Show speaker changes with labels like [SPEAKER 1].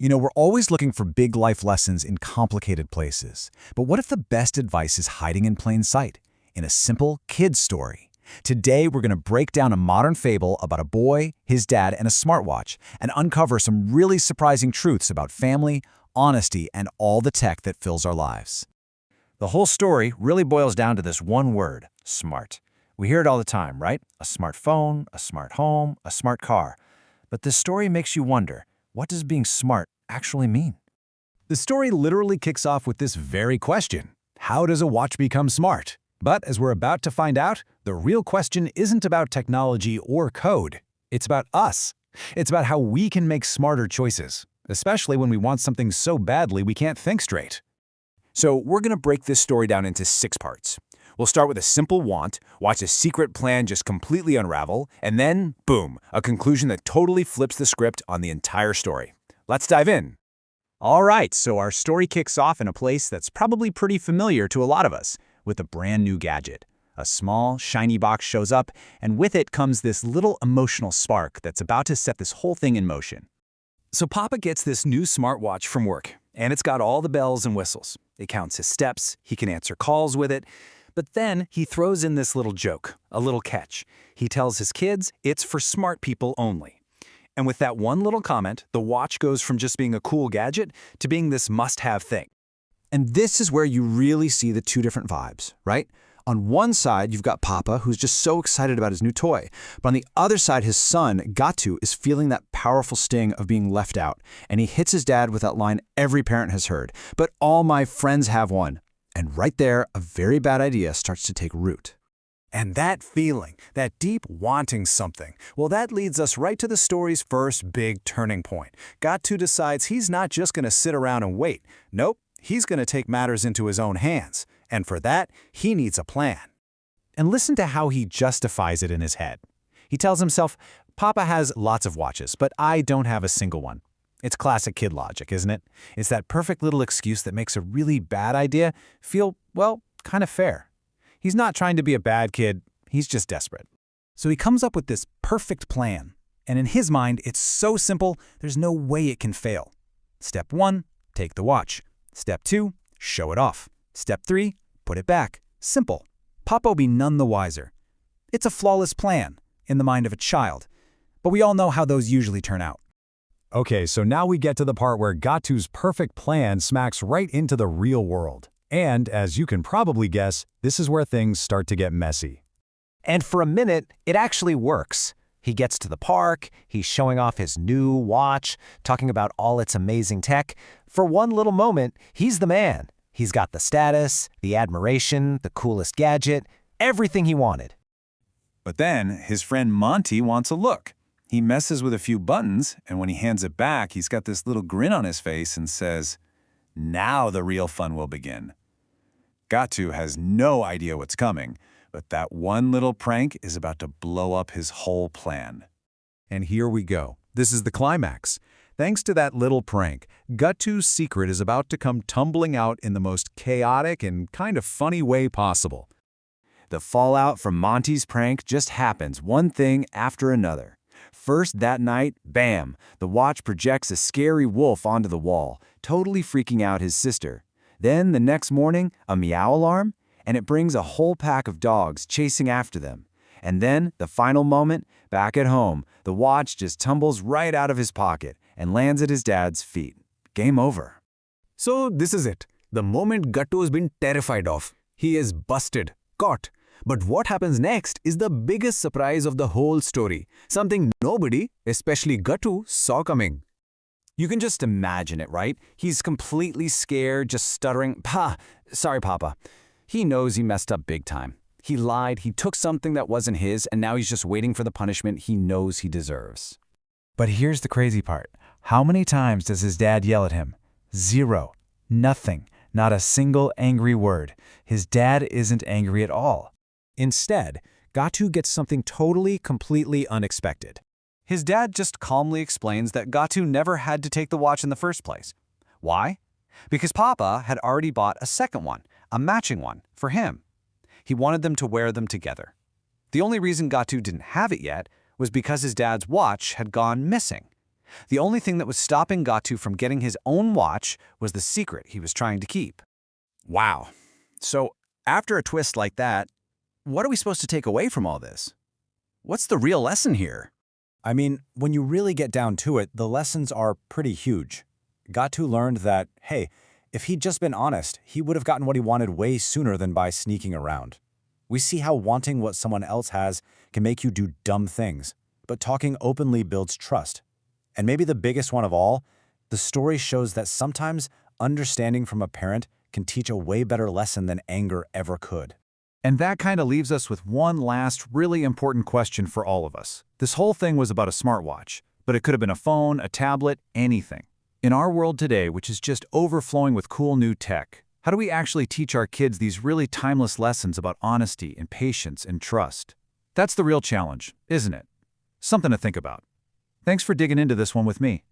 [SPEAKER 1] We're always looking for big life lessons in complicated places. But what if the best advice is hiding in plain sight, in a simple kid's story? Today, we're going to break down a modern fable about a boy, his dad, and a smartwatch, and uncover some really surprising truths about family, honesty, and all the tech that fills our lives.
[SPEAKER 2] The whole story really boils down to this one word, smart. We hear it all the time, right? A smartphone, a smart home, a smart car. But this story makes you wonder, what does being smart actually mean?
[SPEAKER 1] The story literally kicks off with this very question. How does a watch become smart? But as we're about to find out, the real question isn't about technology or code. It's about us. It's about how we can make smarter choices, especially when we want something so badly we can't think straight. So we're going to break this story down into 6 parts. We'll start with a simple want, watch a secret plan just completely unravel, and then, boom, a conclusion that totally flips the script on the entire story. Let's dive in. All right, so our story kicks off in a place that's probably pretty familiar to a lot of us, with a brand new gadget. A small, shiny box shows up, and with it comes this little emotional spark that's about to set this whole thing in motion. So Papa gets this new smartwatch from work, and it's got all the bells and whistles. It counts his steps, he can answer calls with it. But then he throws in this little joke, a little catch. He tells his kids it's for smart people only. And with that one little comment, the watch goes from just being a cool gadget to being this must-have thing. And this is where you really see the 2 different vibes, right? On one side, you've got Papa, who's just so excited about his new toy. But on the other side, his son, Gatu, is feeling that powerful sting of being left out. And he hits his dad with that line every parent has heard, "But all my friends have one." And right there, a very bad idea starts to take root. And that feeling, that deep wanting something, well, that leads us right to the story's first big turning point. Gatu decides he's not just going to sit around and wait. Nope, he's going to take matters into his own hands. And for that, he needs a plan. And listen to how he justifies it in his head. He tells himself, Papa has lots of watches, but I don't have a single one. It's classic kid logic, isn't it? It's that perfect little excuse that makes a really bad idea feel, well, kind of fair. He's not trying to be a bad kid, he's just desperate. So he comes up with this perfect plan. And in his mind, it's so simple, there's no way it can fail. Step 1, take the watch. Step 2, show it off. Step 3, put it back. Simple. Papa'll be none the wiser. It's a flawless plan in the mind of a child. But we all know how those usually turn out. Okay, so now we get to the part where Gatu's perfect plan smacks right into the real world. And, as you can probably guess, this is where things start to get messy.
[SPEAKER 2] And for a minute, it actually works. He gets to the park, he's showing off his new watch, talking about all its amazing tech. For one little moment, he's the man. He's got the status, the admiration, the coolest gadget, everything he wanted.
[SPEAKER 1] But then, his friend Monty wants a look. He messes with a few buttons, and when he hands it back, he's got this little grin on his face and says, "Now the real fun will begin." Gatu has no idea what's coming, but that one little prank is about to blow up his whole plan. And here we go. This is the climax. Thanks to that little prank, Gatu's secret is about to come tumbling out in the most chaotic and kind of funny way possible. The fallout from Monty's prank just happens, one thing after another. First that night, bam, the watch projects a scary wolf onto the wall, totally freaking out his sister. Then the next morning, a meow alarm, and it brings a whole pack of dogs chasing after them. And then, the final moment, back at home, the watch just tumbles right out of his pocket and lands at his dad's feet. Game over.
[SPEAKER 3] So this is it. The moment Gatu's been terrified of. He is busted, caught. But what happens next is the biggest surprise of the whole story. Something nobody, especially Gatu, saw coming.
[SPEAKER 2] You can just imagine it, right? He's completely scared, just stuttering, sorry, Papa. He knows he messed up big time. He lied, he took something that wasn't his, and now he's just waiting for the punishment he knows he deserves.
[SPEAKER 1] But here's the crazy part. How many times does his dad yell at him? 0. Nothing. Not a single angry word. His dad isn't angry at all. Instead, Gatu gets something totally, completely unexpected. His dad just calmly explains that Gatu never had to take the watch in the first place. Why? Because Papa had already bought a second one, a matching one, for him. He wanted them to wear them together. The only reason Gatu didn't have it yet was because his dad's watch had gone missing.
[SPEAKER 2] The only thing that was stopping Gatu from getting his own watch was the secret he was trying to keep.
[SPEAKER 1] Wow. So, after a twist like that, what are we supposed to take away from all this? What's the real lesson here?
[SPEAKER 4] I mean, when you really get down to it, the lessons are pretty huge. Gatu learned that, hey, if he'd just been honest, he would have gotten what he wanted way sooner than by sneaking around. We see how wanting what someone else has can make you do dumb things, but talking openly builds trust. And maybe the biggest one of all, the story shows that sometimes understanding from a parent can teach a way better lesson than anger ever could.
[SPEAKER 1] And that kind of leaves us with one last really important question for all of us. This whole thing was about a smartwatch, but it could have been a phone, a tablet, anything. In our world today, which is just overflowing with cool new tech, how do we actually teach our kids these really timeless lessons about honesty and patience and trust? That's the real challenge, isn't it? Something to think about. Thanks for digging into this one with me.